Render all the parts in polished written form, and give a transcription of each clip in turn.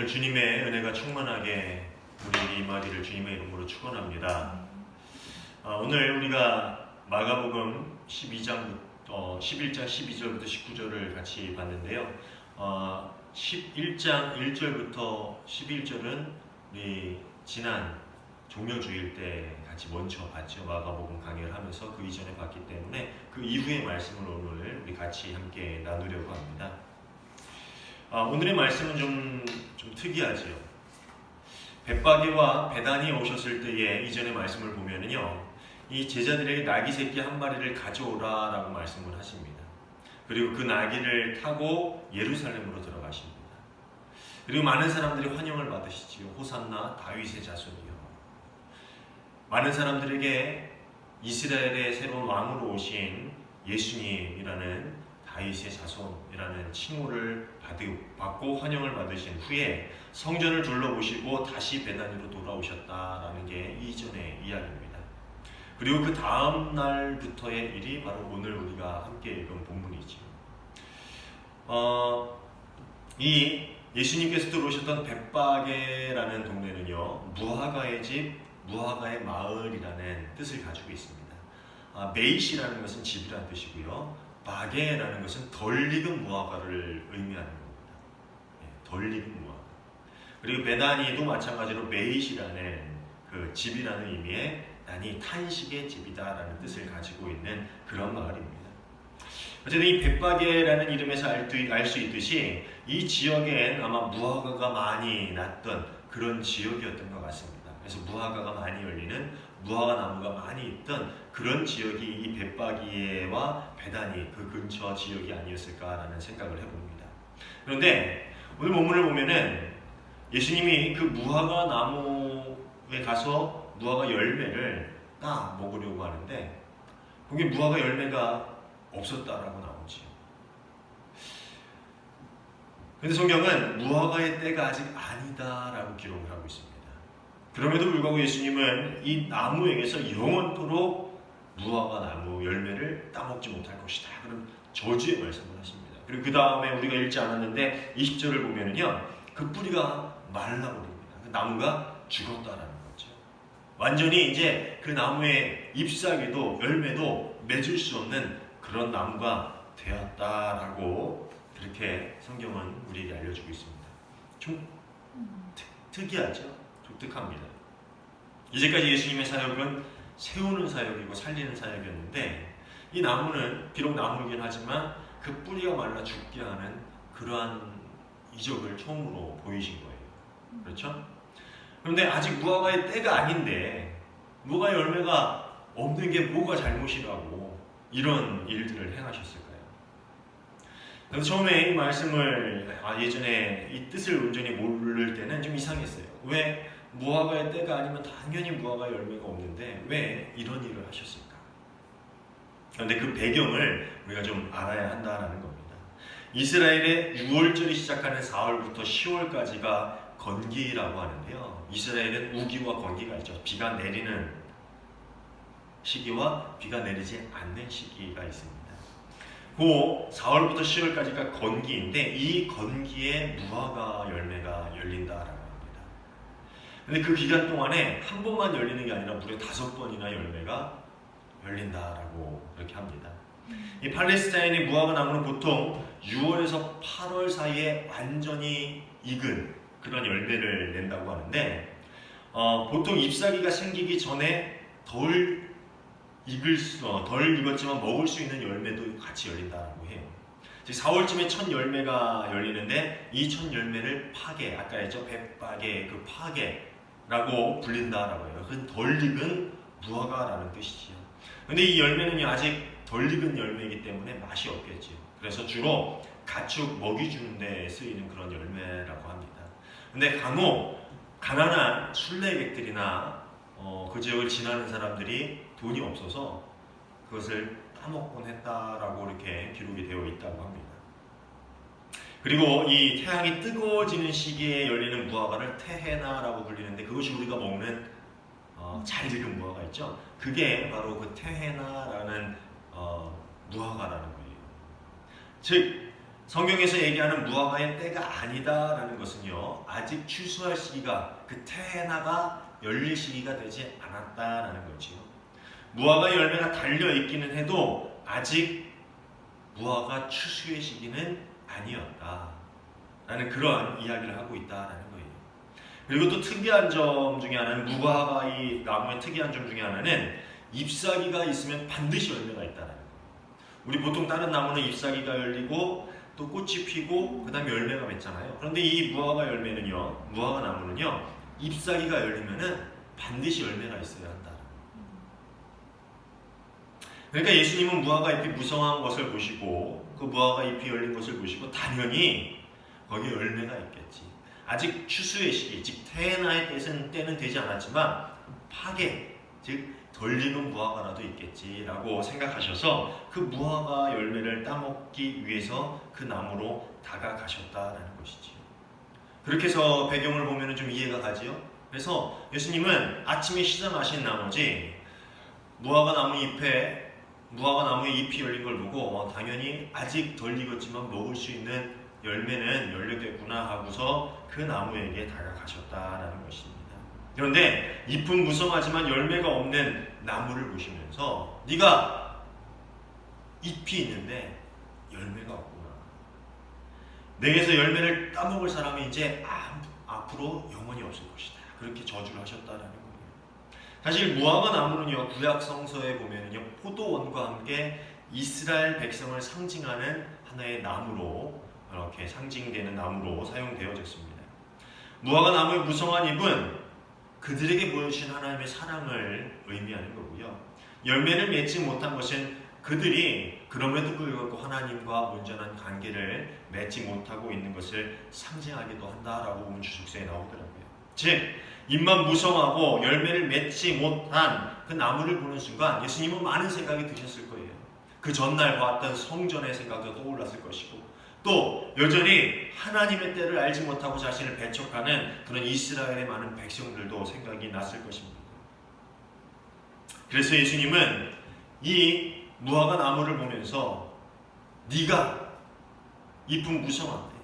오늘 주님의 은혜가 충만하게 우리에게 임하기를 주님의 이름으로 축원합니다. 오늘 우리가 마가복음 11장 12절부터 19절을 같이 봤는데요. 11장 1절부터 11절은 우리 지난 종려주일 때 같이 먼저 봤죠. 마가복음 강의를 하면서 그 이전에 봤기 때문에 그 이후의 말씀을 오늘 우리 같이 함께 나누려고 합니다. 오늘의 말씀은 좀 특이하죠. 벳바게와 베단이 오셨을 때의 이전의 말씀을 보면은요, 이 제자들에게 나귀 새끼 한 마리를 가져오라라고 말씀을 하십니다. 그리고 그 나귀를 타고 예루살렘으로 들어가십니다. 그리고 많은 사람들이 환영을 받으시지요. 호산나 다윗의 자손이요. 많은 사람들에게 이스라엘의 새로운 왕으로 오신 예수님이라는 다윗의 자손이라는 칭호를 받고 환영을 받으신 후에 성전을 둘러보시고 다시 베다니로 돌아오셨다라는 게 이전의 이야기입니다. 그리고 그 다음 날부터의 일이 바로 오늘 우리가 함께 읽은 본문이죠. 이 예수님께서 들어오셨던 벳바게라는 동네는요, 무화과의 집, 무화과의 마을이라는 뜻을 가지고 있습니다. 메이시라는 것은 집이라는 뜻이고요. 바게라는 것은 덜 익은 무화과를 의미하는 겁니다. 덜 익은 무화과. 그리고 베다니도 마찬가지로 메이시라는 그 집이라는 의미의 난이 탄식의 집이다라는 뜻을 가지고 있는 그런 마을입니다. 어쨌든 이 벳바게라는 이름에서 알 수 있듯이 이 지역엔 아마 무화과가 많이 났던 그런 지역이었던 것 같습니다. 그래서 무화과가 많이 열리는 무화과 나무가 많이 있던 그런 지역이 이 벳바게와 베다니 그 근처 지역이 아니었을까라는 생각을 해봅니다. 그런데 오늘 본문을 보면은 예수님이 그 무화과 나무에 가서 무화과 열매를 따 먹으려고 하는데 거기 무화과 열매가 없었다라고 나오지요. 그런데 성경은 무화과의 때가 아직 아니다라고 기록을 하고 있습니다. 그럼에도 불구하고 예수님은 이 나무에게서 영원토록 무화과 나무 열매를 따먹지 못할 것이다. 그런 저주의 말씀을 하십니다. 그리고 그 다음에 우리가 읽지 않았는데 20절을 보면은요, 그 뿌리가 말라버립니다. 그 나무가 죽었다라는 거죠. 완전히 이제 그 나무의 잎사귀도 열매도 맺을 수 없는 그런 나무가 되었다라고 그렇게 성경은 우리에게 알려주고 있습니다. 좀 특이하죠? 독특합니다. 이제까지 예수님의 사역은 세우는 사역이고 살리는 사역이었는데 이 나무는 비록 나무이긴 하지만 그 뿌리가 말라 죽게 하는 그러한 이적을 처음으로 보이신 거예요. 그렇죠? 그런데 아직 무화과의 때가 아닌데 무화과 열매가 없는 게 뭐가 잘못이라고 이런 일들을 행하셨을까요? 그래서 처음에 이 말씀을 예전에 이 뜻을 온전히 모를 때는 좀 이상했어요. 왜 무화과의 때가 아니면 당연히 무화과 열매가 없는데 왜 이런 일을 하셨을까? 그런데 그 배경을 우리가 좀 알아야 한다는 겁니다. 이스라엘의 6월절이 시작하는 4월부터 10월까지가 건기라고 하는데요. 이스라엘은 우기와 건기가 있죠. 비가 내리는 시기와 비가 내리지 않는 시기가 있습니다. 그 4월부터 10월까지가 건기인데 이 건기에 무화과 열매가 열린다라고 합니다. 근데 그 기간 동안에 한 번만 열리는 게 아니라 무려 5번이나 열매가 열린다라고 그렇게 합니다. 이 팔레스타인의 무화과 나무는 보통 6월에서 8월 사이에 완전히 익은 그런 열매를 낸다고 하는데 보통 잎사귀가 생기기 전에 덜 익었지만 먹을 수 있는 열매도 같이 열린다고 해요. 즉 4월쯤에 첫 열매가 열리는데 이 첫 열매를 파게, 아까 했죠? 벳바게, 그 파게라고 불린다라고 해요. 그건 덜 익은 무화과라는 뜻이지요. 근데 이 열매는 아직 덜 익은 열매이기 때문에 맛이 없겠지요. 그래서 주로 가축 먹이 주는 데 쓰이는 그런 열매라고 합니다. 근데 간혹 가난한 순례객들이나 그 지역을 지나는 사람들이 돈이 없어서 그것을 따먹곤 했다라고 이렇게 기록이 되어 있다고 합니다. 그리고 이 태양이 뜨거워지는 시기에 열리는 무화과를 테헤나라고 불리는데 그것이 우리가 먹는 잘 익은 무화과 있죠? 그게 바로 그 테헤나라는 무화과라는 거예요. 즉 성경에서 얘기하는 무화과의 때가 아니다라는 것은요, 아직 추수할 시기가, 그 태나가 열릴 시기가 되지 않았다라는 거지요. 무화과 열매가 달려 있기는 해도 아직 무화과 추수의 시기는 아니었다라는 그런 이야기를 하고 있다라는 거예요. 그리고 또 특이한 점 중에 하나는, 무화과 이 나무의 특이한 점 중에 하나는 잎사귀가 있으면 반드시 열매가 있다는 거예요. 우리 보통 다른 나무는 잎사귀가 열리고 또 꽃이 피고 그 다음에 열매가 맺잖아요. 그런데 이 무화과 열매는요, 무화과 나무는요, 잎사귀가 열리면은 반드시 열매가 있어야 한다. 그러니까 예수님은 무화과 잎이 무성한 것을 보시고, 그 무화과 잎이 열린 것을 보시고, 당연히 거기에 열매가 있겠지. 아직 추수의 시기, 즉 태나의 때는 되지 않았지만 파게, 즉 덜 익은 무화과라도 있겠지라고 생각하셔서 그 무화과 열매를 따먹기 위해서 그 나무로 다가가셨다라는 것이지요. 그렇게 해서 배경을 보면 좀 이해가 가지요. 그래서 예수님은 아침에 시장하신 나머지 무화과 나무의 잎이 열린 걸 보고 당연히 아직 덜 익었지만 먹을 수 있는 열매는 열렸겠구나 하고서 그 나무에게 다가가셨다라는 것입니다. 그런데 잎은 무성하지만 열매가 없는 나무를 보시면서, 네가 잎이 있는데 열매가 없구나. 내게서 열매를 따먹을 사람이 이제 앞으로 영원히 없을 것이다. 그렇게 저주를 하셨다라는 거예요. 사실 무화과 나무는요, 구약 성서에 보면은요, 포도원과 함께 이스라엘 백성을 상징하는 하나의 나무로, 이렇게 상징되는 나무로 사용되어졌습니다. 무화과 나무의 무성한 잎은 그들에게 보여주신 하나님의 사랑을 의미하는 거고요. 열매를 맺지 못한 것은 그들이 그럼에도 불구하고 하나님과 온전한 관계를 맺지 못하고 있는 것을 상징하기도 한다라고 보면 주석서에 나오더라고요. 즉, 잎만 무성하고 열매를 맺지 못한 그 나무를 보는 순간 예수님은 많은 생각이 드셨을 거예요. 그 전날 보았던 성전의 생각도 떠올랐을 것이고, 또 여전히 하나님의 때를 알지 못하고 자신을 배척하는 그런 이스라엘의 많은 백성들도 생각이 났을 것입니다. 그래서 예수님은 이 무화과 나무를 보면서 네가 잎은 무성한데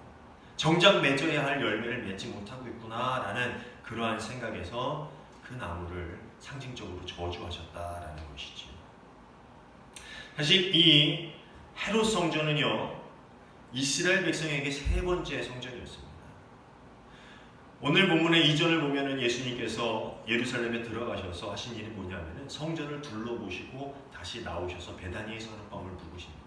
정작 맺어야 할 열매를 맺지 못하고 있구나라는 그러한 생각에서 그 나무를 상징적으로 저주하셨다라는 것이죠. 사실 이 헤롯 성전은요, 이스라엘 백성에게 세 번째 성전이었습니다. 오늘 본문의 이전을 보면은 예수님께서 예루살렘에 들어가셔서 하신 일이 뭐냐면은 성전을 둘러보시고 다시 나오셔서 베다니에 서는 밤을 부르십니다.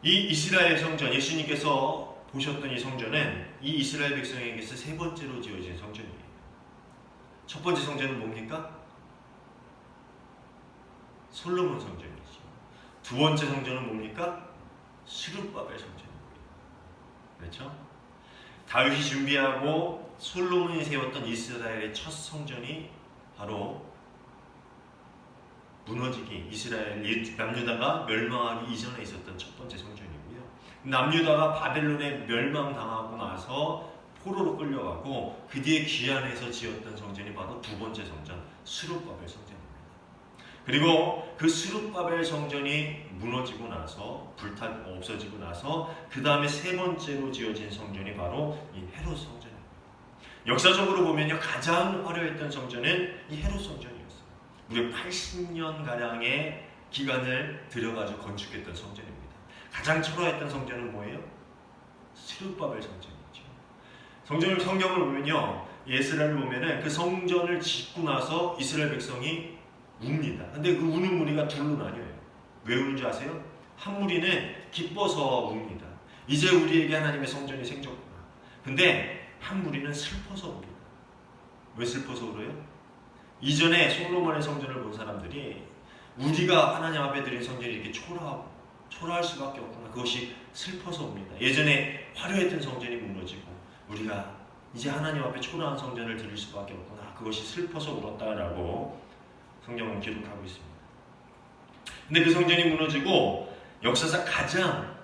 이 이스라엘 성전, 예수님께서 보셨던 이 성전은 이 이스라엘 백성에게서 세 번째로 지어진 성전이에요. 첫 번째 성전은 뭡니까? 솔로몬 성전이죠. 두 번째 성전은 뭡니까? 스룹바벨 성전입니다. 그렇죠? 다윗이 준비하고 솔로몬이 세웠던 이스라엘의 첫 성전이 바로 무너지기, 이스라엘 남유다가 멸망하기 이전에 있었던 첫 번째 성전이고요. 남유다가 바벨론에 멸망당하고 나서 포로로 끌려가고 그 뒤에 귀환해서 지었던 성전이 바로 두 번째 성전, 스룹바벨 성전입니다. 그리고 그 스룹바벨 성전이 무너지고 나서 없어지고 나서 그 다음에 세 번째로 지어진 성전이 바로 이 헤롯 성전입니다. 역사적으로 보면요, 가장 화려했던 성전은 이 헤롯 성전이었어요. 무려 80년 가량의 기간을 들여가지고 건축했던 성전입니다. 가장 초라했던 성전은 뭐예요? 스룹바벨 성전이죠. 성경을 보면요, 이스라엘을 보면은 그 성전을 짓고 나서 이스라엘 백성이 웁니다. 근데 그 우는 무리가 둘로 나뉘어요. 왜 우는지 아세요? 한 무리는 기뻐서 웁니다. 이제 우리에게 하나님의 성전이 생겼구나. 근데 한 무리는 슬퍼서 웁니다. 왜 슬퍼서 울어요? 이전에 솔로몬의 성전을 본 사람들이 우리가 하나님 앞에 드린 성전이 이렇게 초라할 수밖에 없구나. 그것이 슬퍼서 웁니다. 예전에 화려했던 성전이 무너지고 우리가 이제 하나님 앞에 초라한 성전을 드릴 수밖에 없구나. 그것이 슬퍼서 울었다라고 성경은 기록하고 있습니다. 근데 그 성전이 무너지고 역사상 가장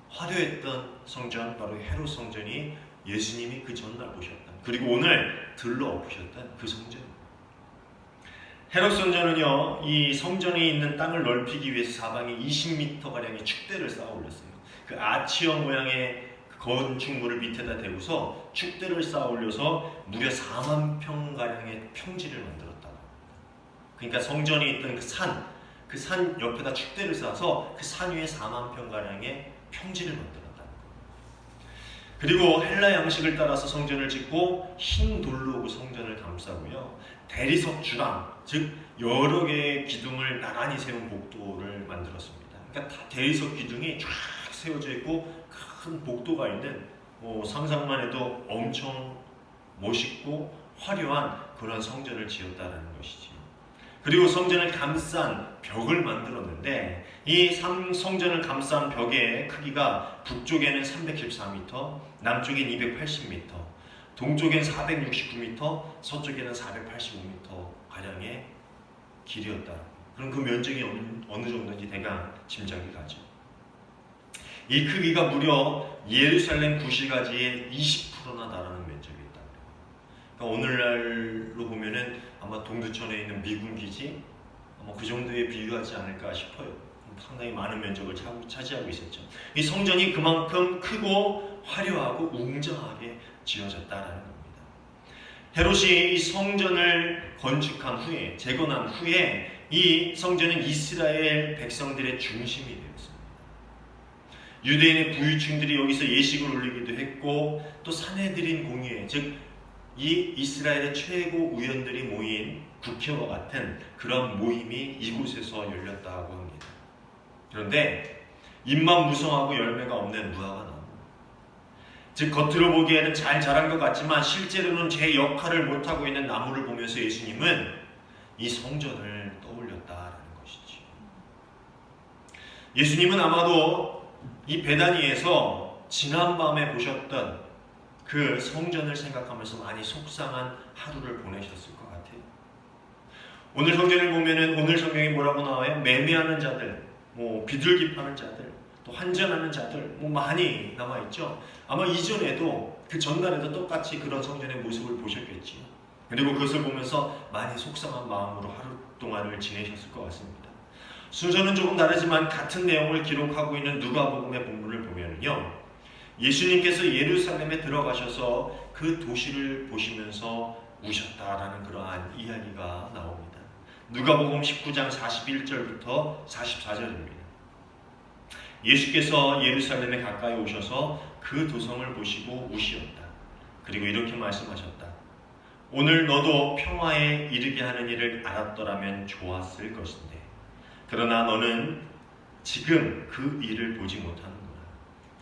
화려했던 성전, 바로 헤롯 성전이 예수님이 그 전날 보셨던, 그리고 오늘 들러보셨던 그 성전입니다. 헤롯 성전은요, 이 성전에 있는 땅을 넓히기 위해서 사방에 20m가량의 축대를 쌓아 올렸어요. 그 아치형 모양의 건축물을 밑에다 대고서 축대를 쌓아 올려서 무려 4만 평가량의 평지를 만들었다. 그러니까 성전이 있던 그 산 옆에다 축대를 쌓아서 그 산 위에 4만 평가량의 평지를 만들었다. 그리고 헬라 양식을 따라서 성전을 짓고 흰 돌로 그 성전을 감싸고요. 대리석 주랑, 즉 여러 개의 기둥을 나란히 세운 복도를 만들었습니다. 그러니까 다 대리석 기둥이 쫙 세워져 있고 큰 복도가 있는, 상상만 해도 엄청 멋있고 화려한 그런 성전을 지었다는 것이지. 그리고 성전을 감싼 벽을 만들었는데 이 성전을 감싼 벽의 크기가 북쪽에는 314m, 남쪽엔 280m, 동쪽엔 469m, 서쪽에는 485m 가량의 길이었다. 그럼 그 면적이 어느 정도인지 대강 짐작이 가죠. 이 크기가 무려 예루살렘 구시가지의 20%나 달하는 면적이었다. 그러니까 오늘날로 보면은 아마 동두천에 있는 미군 기지, 그 정도에 비유하지 않을까 싶어요. 상당히 많은 면적을 차지하고 있었죠. 이 성전이 그만큼 크고 화려하고 웅장하게 지어졌다라는 겁니다. 헤롯이 이 성전을 건축한 후에, 재건한 후에 이 성전은 이스라엘 백성들의 중심이 되었습니다. 유대인의 부유층들이 여기서 예식을 올리기도 했고, 또 사내들인 공의회, 즉 이 이스라엘의 최고 우연들이 모인 국회와 같은 그런 모임이 이곳에서 열렸다고 합니다. 그런데 잎만 무성하고 열매가 없는 무화과 나무, 즉 겉으로 보기에는 잘 자란 것 같지만 실제로는 제 역할을 못하고 있는 나무를 보면서 예수님은 이 성전을 떠올렸다라는 것이지. 예수님은 아마도 이 베다니에서 지난밤에 보셨던 그 성전을 생각하면서 많이 속상한 하루를 보내셨을 것 같아요. 오늘 성전을 보면은 오늘 성경에 뭐라고 나와요? 매매하는 자들, 비둘기 파는 자들, 또 환전하는 자들 많이 남아있죠. 아마 이전에도 그 전날에도 똑같이 그런 성전의 모습을 보셨겠지요. 그리고 그것을 보면서 많이 속상한 마음으로 하루 동안을 지내셨을 것 같습니다. 순서는 조금 다르지만 같은 내용을 기록하고 있는 누가복음의 본문을 보면요, 예수님께서 예루살렘에 들어가셔서 그 도시를 보시면서 우셨다라는 그러한 이야기가 나옵니다. 누가복음 19장 41절부터 44절입니다. 예수께서 예루살렘에 가까이 오셔서 그 도성을 보시고 우시었다. 그리고 이렇게 말씀하셨다. 오늘 너도 평화에 이르게 하는 일을 알았더라면 좋았을 것인데, 그러나 너는 지금 그 일을 보지 못하는구나.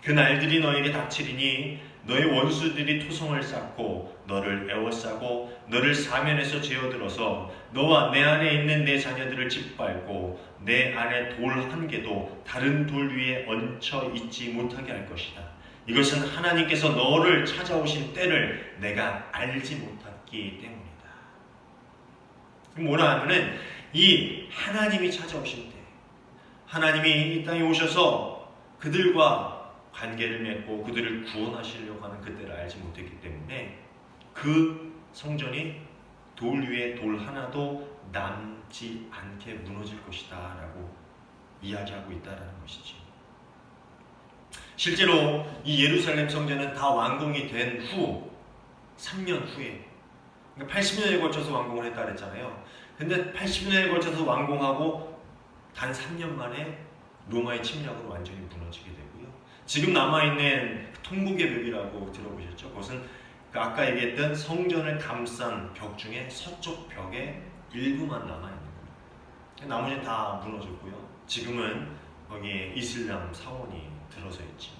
그 날들이 너에게 닥치리니 너의 원수들이 토성을 쌓고 너를 에워싸고 너를 사면에서 제어들어서 너와 내 안에 있는 내 자녀들을 짓밟고 내 안에 돌 한 개도 다른 돌 위에 얹혀 있지 못하게 할 것이다. 이것은 하나님께서 너를 찾아오신 때를 내가 알지 못했기 때문이다. 뭐라 하면은 이 하나님이 찾아오신 때, 하나님이 이 땅에 오셔서 그들과 관계를 맺고 그들을 구원하시려고 하는 그때를 알지 못했기 때문에 그 성전이 돌 위에 돌 하나도 남지 않게 무너질 것이다 라고 이야기하고 있다는 것이지. 실제로 이 예루살렘 성전은 다 완공이 된 후 3년 후에, 그러니까 80년에 걸쳐서 완공을 했다 그랬잖아요. 근데 80년에 걸쳐서 완공하고 단 3년 만에 로마의 침략으로 완전히 무너지게 되고요. 지금 남아있는 통곡의 벽이라고 들어보셨죠? 그것은 아까 얘기했던 성전을 감싼 벽 중에 서쪽 벽의 일부만 남아있는 거예요. 나머지는 다 무너졌고요. 지금은 거기에 이슬람 사원이 들어서 있지.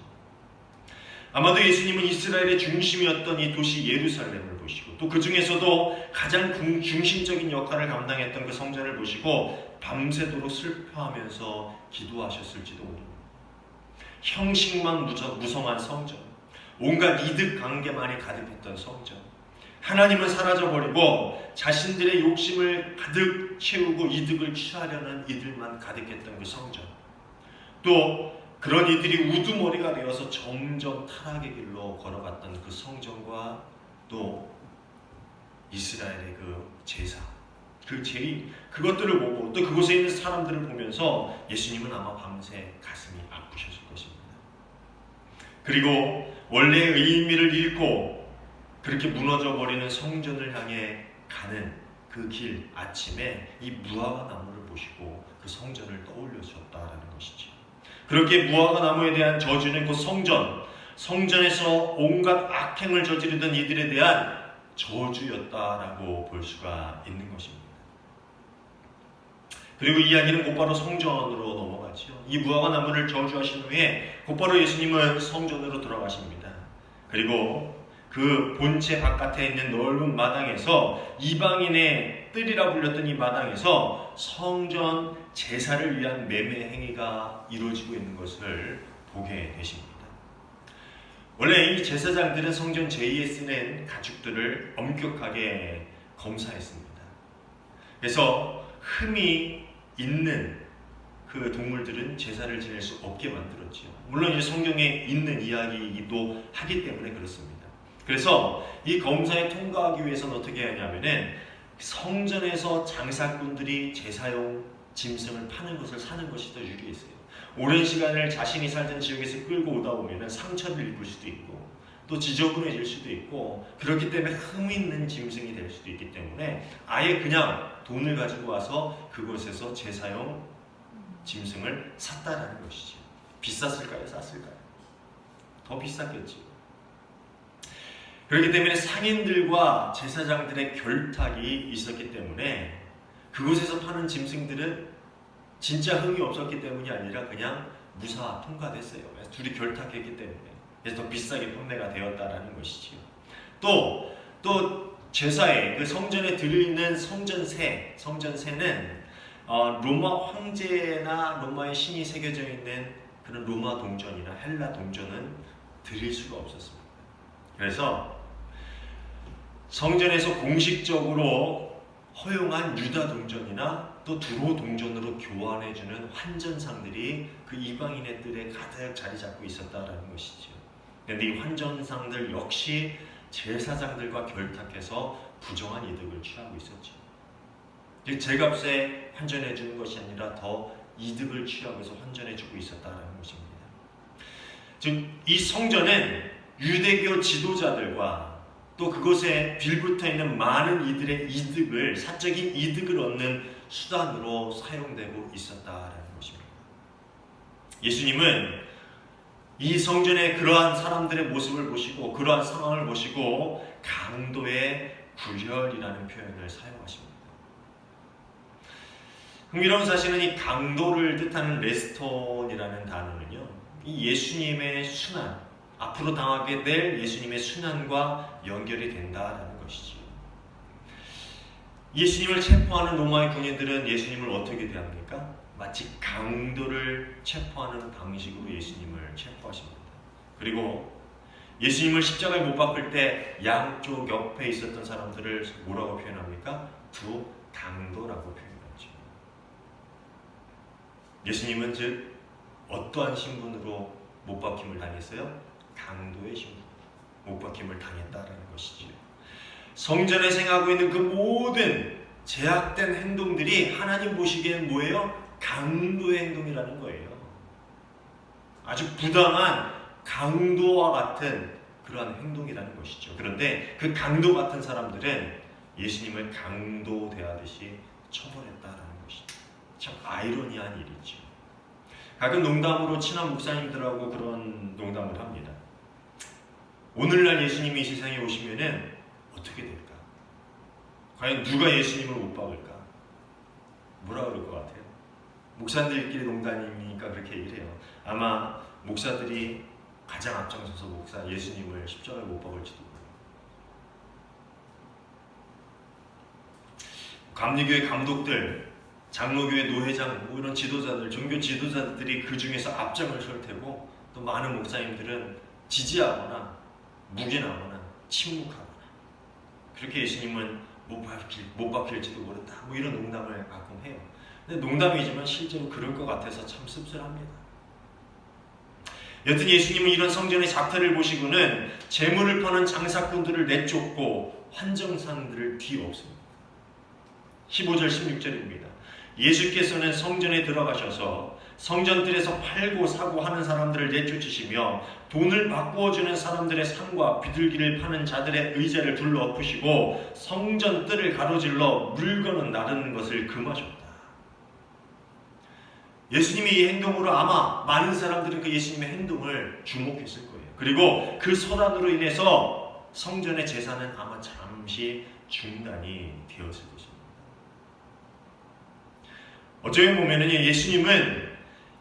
아마도 예수님은 이스라엘의 중심이었던 이 도시 예루살렘을 보시고, 또 그 중에서도 가장 중심적인 역할을 감당했던 그 성전을 보시고 밤새도록 슬퍼하면서 기도하셨을지도 모릅니다. 형식만 무성한 성전, 온갖 이득 관계만이 가득했던 성전, 하나님은 사라져버리고 자신들의 욕심을 가득 채우고 이득을 취하려는 이들만 가득했던 그 성전, 또 그런 이들이 우두머리가 되어서 점점 타락의 길로 걸어갔던 그 성전과 또 이스라엘의 그 제사, 그 제의, 그것들을 보고 또 그곳에 있는 사람들을 보면서 예수님은 아마 밤새 가슴이 아프셨을 것입니다. 그리고 원래의 의미를 잃고 그렇게 무너져 버리는 성전을 향해 가는 그 길 아침에 이 무화과 나무를 보시고 그 성전을 떠올려 주셨다라는 것이죠. 그렇게 무화과 나무에 대한 저주는 그 성전에서 온갖 악행을 저지르던 이들에 대한 저주였다라고 볼 수가 있는 것입니다. 그리고 이야기는 곧바로 성전으로 넘어가죠. 이 무화과 나무를 저주하신 후에 곧바로 예수님은 성전으로 돌아가십니다. 그리고 그 본체 바깥에 있는 넓은 마당에서 이방인의 뜰이라 불렸던 이 마당에서 성전 제사를 위한 매매 행위가 이루어지고 있는 것을 보게 되십니다. 원래 이 제사장들은 성전 제의에 쓰는 가축들을 엄격하게 검사했습니다. 그래서 흠이 있는 그 동물들은 제사를 지낼 수 없게 만들었지요. 물론 이제 성경에 있는 이야기이기도 하기 때문에 그렇습니다. 그래서 이 검사에 통과하기 위해서는 어떻게 하냐면은 성전에서 장사꾼들이 제사용 짐승을 파는 것을 사는 것이 더 유리했어요. 오랜 시간을 자신이 살던 지역에서 끌고 오다 보면 상처를 입을 수도 있고 또 지저분해질 수도 있고 그렇기 때문에 흠 있는 짐승이 될 수도 있기 때문에 아예 그냥 돈을 가지고 와서 그곳에서 제사용 짐승을 샀다라는 것이죠. 비쌌을까요? 쌌을까요? 더 비쌌겠죠. 그렇기 때문에 상인들과 제사장들의 결탁이 있었기 때문에 그곳에서 파는 짐승들은 진짜 흠이 없었기 때문이 아니라 그냥 무사 통과됐어요. 둘이 결탁했기 때문에. 그래서 더 비싸게 판매가 되었다라는 것이지요. 또 제사에 그 성전에 들어있는 성전새는 로마 황제나 로마의 신이 새겨져 있는 그런 로마 동전이나 헬라 동전은 드릴 수가 없었습니다. 그래서 성전에서 공식적으로 허용한 유다 동전이나 또 두로 동전으로 교환해주는 환전상들이 그 이방인의 뜰에 가득 자리 잡고 있었다라는 것이죠. 그런데 이 환전상들 역시 제사장들과 결탁해서 부정한 이득을 취하고 있었죠. 제값에 환전해주는 것이 아니라 더 이득을 취하고 해서 환전해주고 있었다라는 것입니다. 즉 이 성전은 유대교 지도자들과 또 그곳에 빌붙어 있는 많은 이들의 이득을 사적인 이득을 얻는 수단으로 사용되고 있었다라는 것입니다. 예수님은 이 성전의 그러한 사람들의 모습을 보시고 그러한 상황을 보시고 강도의 굴혈이라는 표현을 사용하십니다. 흥미로운 사실은 이 강도를 뜻하는 레스톤이라는 단어는요, 이 예수님의 순환, 앞으로 당하게 될 예수님의 순환과 연결이 된다라는 것이죠. 예수님을 체포하는 로마의 군인들은 예수님을 어떻게 대합니까? 마치 강도를 체포하는 방식으로 예수님을 체포하십니다. 그리고 예수님을 십자가에 못 박을 때 양쪽 옆에 있었던 사람들을 뭐라고 표현합니까? 두 강도라고 표현하죠. 예수님은 즉 어떠한 신분으로 못 박힘을 당했어요? 강도의 신분, 못 박힘을 당했다라는 것이지요. 성전에 행하고 있는 그 모든 제약된 행동들이 하나님 보시기에는 뭐예요? 강도의 행동이라는 거예요. 아주 부당한 강도와 같은 그러한 행동이라는 것이죠. 그런데 그 강도 같은 사람들은 예수님을 강도 대하듯이 처벌했다라는 것이죠. 참 아이러니한 일이죠. 가끔 농담으로 친한 목사님들하고 그런 농담을 합니다. 오늘날 예수님이 이 세상에 오시면은 어떻게 될까? 과연 누가 예수님을 못 박을까? 뭐라 그럴 것 같아요? 목사들끼리 농담이니까 그렇게 얘기를 해요. 아마 목사들이 가장 앞장서서 예수님을 십자가에 못 박을지도 몰라요. 감리교회 감독들, 장로교회 노회장, 뭐 이런 지도자들, 종교 지도자들이 그 중에서 앞장을 설 테고 또 많은 목사님들은 지지하거나 묵인하거나 침묵하거나 그렇게 예수님은 못 박힐지도 모른다. 뭐 이런 농담을 가끔 해요. 근데 농담이지만 실제로 그럴 것 같아서 참 씁쓸합니다. 여튼 예수님은 이런 성전의 작태를 보시고는 재물을 파는 장사꾼들을 내쫓고 환정상들을 뒤엎습니다. 15절 16절입니다. 예수께서는 성전에 들어가셔서 성전들에서 팔고 사고 하는 사람들을 내쫓으시며 돈을 바꾸어주는 사람들의 상과 비둘기를 파는 자들의 의자를 둘러 엎으시고 성전 뜰을 가로질러 물건은 나르는 것을 금하셨다. 예수님이 이 행동으로 아마 많은 사람들은 그 예수님의 행동을 주목했을 거예요. 그리고 그 소란으로 인해서 성전의 제사는 아마 잠시 중단이 되었을 것입니다. 어쩌면 보면은 예수님은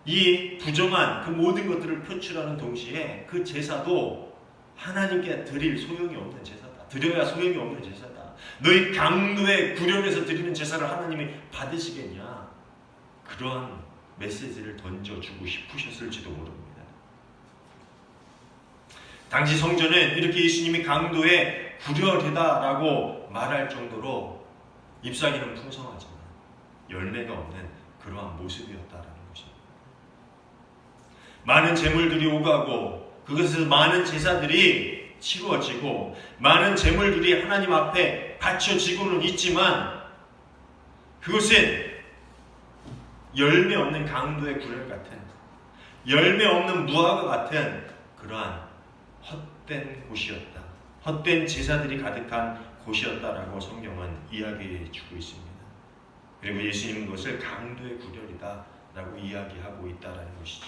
이 부정한 그 모든 것들을 표출하는 동시에 그 제사도 하나님께 드릴 소용이 없는 제사다. 드려야 소용이 없는 제사다. 너희 강도의 구령에서 드리는 제사를 하나님이 받으시겠냐? 그러한 메시지를 던져주고 싶으셨을지도 모릅니다. 당시 성전은 이렇게 예수님이 강도의 구려되다라고 말할 정도로 잎사귀는 풍성하지만 열매가 없는 그러한 모습이었다라는 것입니다. 많은 제물들이 오가고 그것에서 많은 제사들이 치루어지고 많은 제물들이 하나님 앞에 바쳐지고는 있지만 그것은 열매 없는 강도의 구렬 같은, 열매 없는 무화과 같은 그러한 헛된 곳이었다. 헛된 제사들이 가득한 곳이었다라고 성경은 이야기해 주고 있습니다. 그리고 예수님은 그것을 강도의 구렬이다 라고 이야기하고 있다는 것이죠.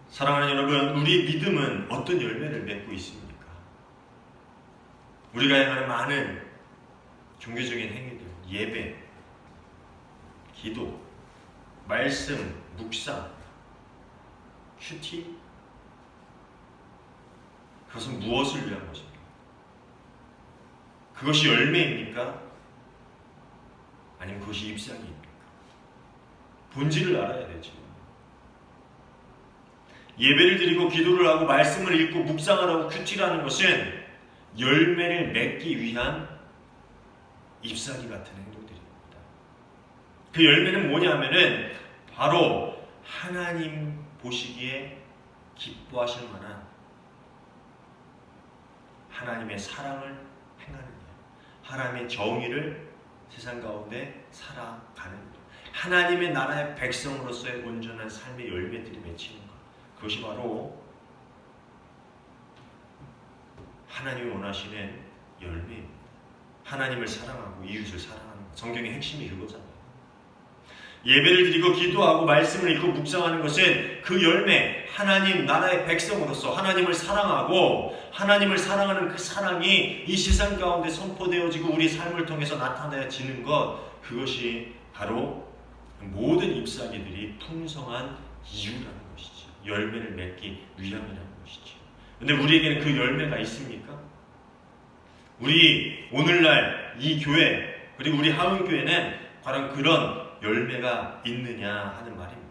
사랑하는 여러분, 우리 믿음은 어떤 열매를 맺고 있습니까? 우리가 행하는 많은 종교적인 행위들, 예배, 기도, 말씀, 묵상, 큐티, 그것은 무엇을 위한 것입니까? 그것이 열매입니까? 아니면 그것이 잎사귀입니까? 본질을 알아야 되죠. 예배를 드리고 기도를 하고 말씀을 읽고 묵상을 하고 큐티를 하는 것은 열매를 맺기 위한 잎사귀 같은 행동들입니다. 그 열매는 뭐냐면은 바로 하나님 보시기에 기뻐하실 만한 하나님의 사랑을 행하는 일, 하나님의 정의를 세상 가운데 살아가는 일, 하나님의 나라의 백성으로서의 온전한 삶의 열매들이 맺히는 것, 그것이 바로 하나님이 원하시는 열매입니다. 하나님을 사랑하고 이웃을 사랑하는 것. 성경의 핵심이 그거잖아요. 예배를 드리고 기도하고 말씀을 읽고 묵상하는 것은 그 열매, 하나님 나라의 백성으로서 하나님을 사랑하고 하나님을 사랑하는 그 사랑이 이 세상 가운데 선포되어지고 우리 삶을 통해서 나타나지는 것, 그것이 바로 모든 잎사귀들이 풍성한 이유라는 것이죠. 열매를 맺기 위함이라는 것이죠. 그런데 우리에게는 그 열매가 있습니까? 우리 오늘날 이 교회 그리고 우리 하은교회는 과연 그런 열매가 있느냐 하는 말입니다.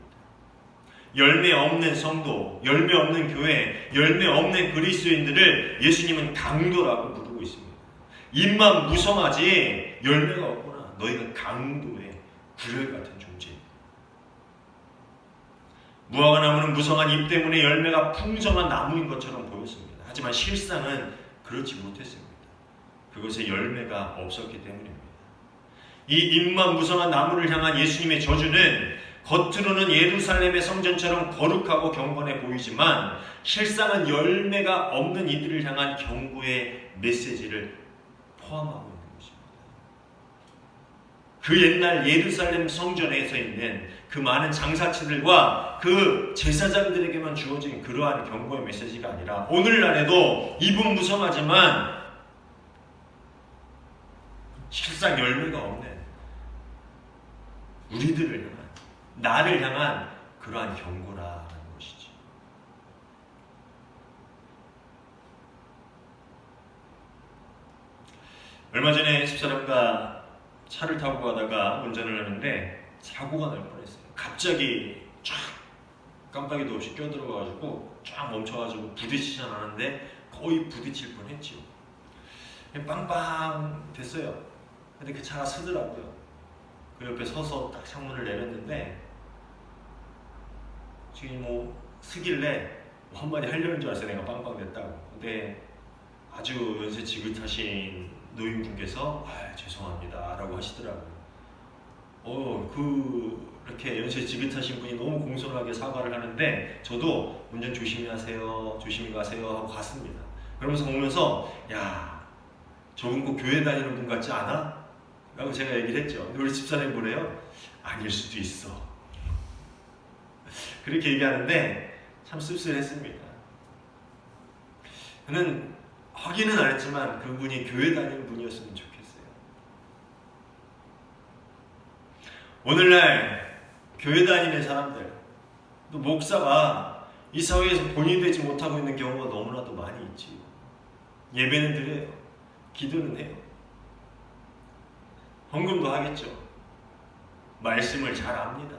열매 없는 성도, 열매 없는 교회, 열매 없는 그리스도인들을 예수님은 강도라고 부르고 있습니다. 입만 무성하지 열매가 없구나. 너희가 강도의 구렬 같은 존재입니다. 무화과 나무는 무성한 잎 때문에 열매가 풍성한 나무인 것처럼 보였습니다. 하지만 실상은 그렇지 못했습니다. 그것에 열매가 없었기 때문입니다. 이 잎만 무성한 나무를 향한 예수님의 저주는 겉으로는 예루살렘의 성전처럼 거룩하고 경건해 보이지만 실상은 열매가 없는 이들을 향한 경고의 메시지를 포함하고 있는 것입니다. 그 옛날 예루살렘 성전에서 있는 그 많은 장사치들과 그 제사장들에게만 주어진 그러한 경고의 메시지가 아니라 오늘날에도 잎은 무성하지만 실상 열매가 없는 우리들을 향한, 나를 향한 그러한 경고라는 것이지. 얼마 전에 집사람과 차를 타고 가다가 운전을 하는데 사고가 날 뻔했어요. 갑자기 쫙 깜빡이도 없이 껴들어가지고 쫙 멈춰가지고 부딪히지 않았는데 거의 부딪힐 뻔했지요. 빵빵 됐어요. 근데 그 차가 서더라고요. 그 옆에 서서 딱 창문을 내렸는데 지금 뭐 쓰길래 한마디 하려는 줄 알았어요. 내가 빵빵 됐다고. 근데 아주 연세 지긋하신 노인분께서 죄송합니다 라고 하시더라고요. 그렇게 연세 지긋하신 분이 너무 공손하게 사과를 하는데 저도 운전 조심히 하세요, 조심히 가세요 하고 갔습니다. 그러면서 오면서 야, 저분 꼭 교회 다니는 분 같지 않아? 라고 제가 얘기를 했죠. 근데 우리 집사람이 뭐래요? 아닐 수도 있어. 그렇게 얘기하는데 참 씁쓸했습니다. 저는 확인은 안 했지만 그분이 교회 다니는 분이었으면 좋겠어요. 오늘날 교회 다니는 사람들, 또 목사가 이 사회에서 본인이 되지 못하고 있는 경우가 너무나도 많이 있지. 예배는 드려요. 기도는 해요. 헌금도 하겠죠. 말씀을 잘 압니다.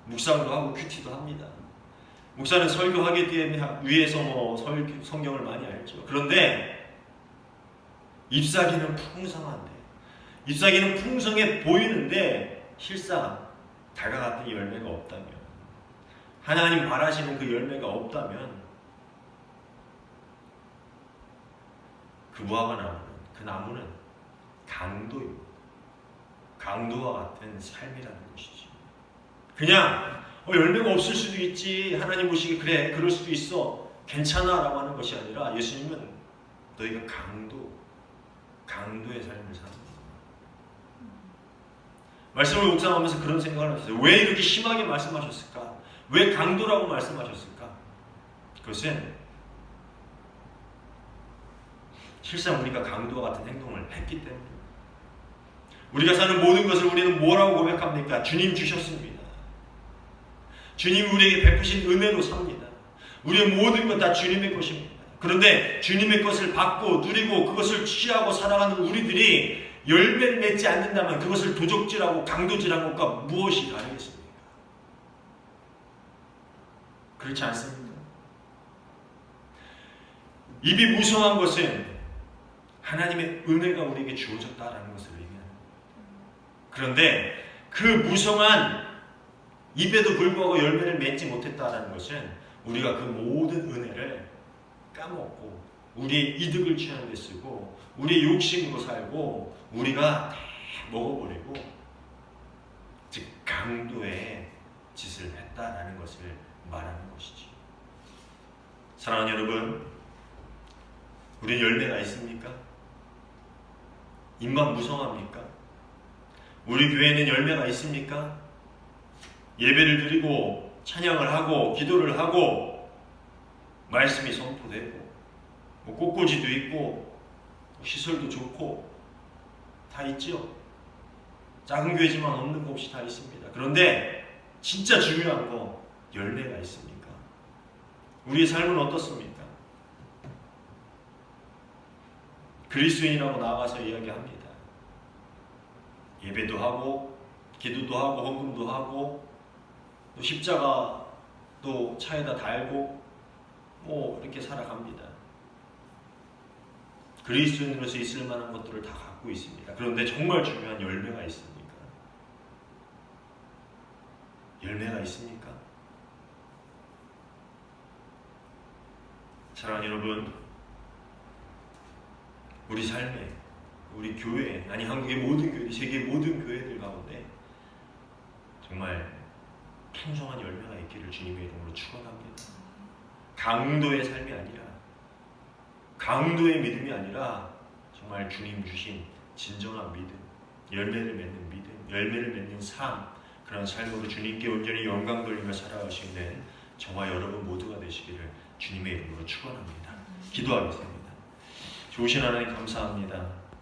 묵상도 하고 큐티도 합니다. 목사는 설교하기 위해서 성경을 많이 알죠. 그런데 잎사귀는 풍성한데, 잎사귀는 풍성해 보이는데 실상 달과 같은 열매가 없다면, 하나님 바라시는 그 열매가 없다면 그 무화과 나무는, 그 나무는 강도입니다. 강도와 같은 삶이라는 것이지. 그냥 열매가 없을 수도 있지, 하나님 보시기 그래, 그럴 수도 있어, 괜찮아 라고 하는 것이 아니라 예수님은 너희가 강도의 삶을 사는 거예요. 말씀을 묵상하면서 그런 생각을 하셨어요. 왜 이렇게 심하게 말씀하셨을까? 왜 강도라고 말씀하셨을까? 그것은 실상 우리가 강도와 같은 행동을 했기 때문입니다. 우리가 사는 모든 것을 우리는 뭐라고 고백합니까? 주님 주셨습니다. 주님 우리에게 베푸신 은혜로 삽니다. 우리의 모든 것 다 주님의 것입니다. 그런데 주님의 것을 받고 누리고 그것을 취하고 살아가는 우리들이 열매를 맺지 않는다면 그것을 도적질하고 강도질한 것과 무엇이 다르겠습니까? 그렇지 않습니까? 입이 무성한 것은 하나님의 은혜가 우리에게 주어졌다라는 것을 얘기합니다. 그런데 그 무성한 입에도 불구하고 열매를 맺지 못했다는 것은 우리가 그 모든 은혜를 까먹고 우리의 이득을 취하는 데 쓰고 우리의 욕심으로 살고 우리가 다 먹어버리고, 즉 강도의 짓을 했다라는 것을 말하는 것이지. 사랑하는 여러분, 우리는 열매가 있습니까? 입만 무성합니까? 우리 교회에는 열매가 있습니까? 예배를 드리고 찬양을 하고 기도를 하고 말씀이 선포되고 꽃꽂이도 있고 시설도 좋고 다 있죠. 작은 교회지만 없는 거 없이 다 있습니다. 그런데 진짜 중요한 거, 열매가 있습니까? 우리의 삶은 어떻습니까? 그리스도인이라고 나아가서 이야기합니다. 예배도 하고 기도도 하고 헌금도 하고 또 십자가도 차에다 달고 이렇게 살아갑니다. 그리스도인으로서 있을 만한 것들을 다 갖고 있습니다. 그런데 정말 중요한 열매가 있습니까? 열매가 있습니까? 사랑하는 여러분, 우리 삶에, 우리 교회, 아니 한국의 모든 교회, 세계의 모든 교회들 가운데 정말 풍성한 열매가 있기를 주님의 이름으로 축원합니다. 강도의 삶이 아니라, 강도의 믿음이 아니라 정말 주님 주신 진정한 믿음, 열매를 맺는 믿음, 열매를 맺는 삶, 그런 삶으로 주님께 온전히 영광 돌리며 살아갈 수 있는 저와 여러분 모두가 되시기를 주님의 이름으로 축원합니다. 기도하겠습니다. 좋으신 하나님 감사합니다.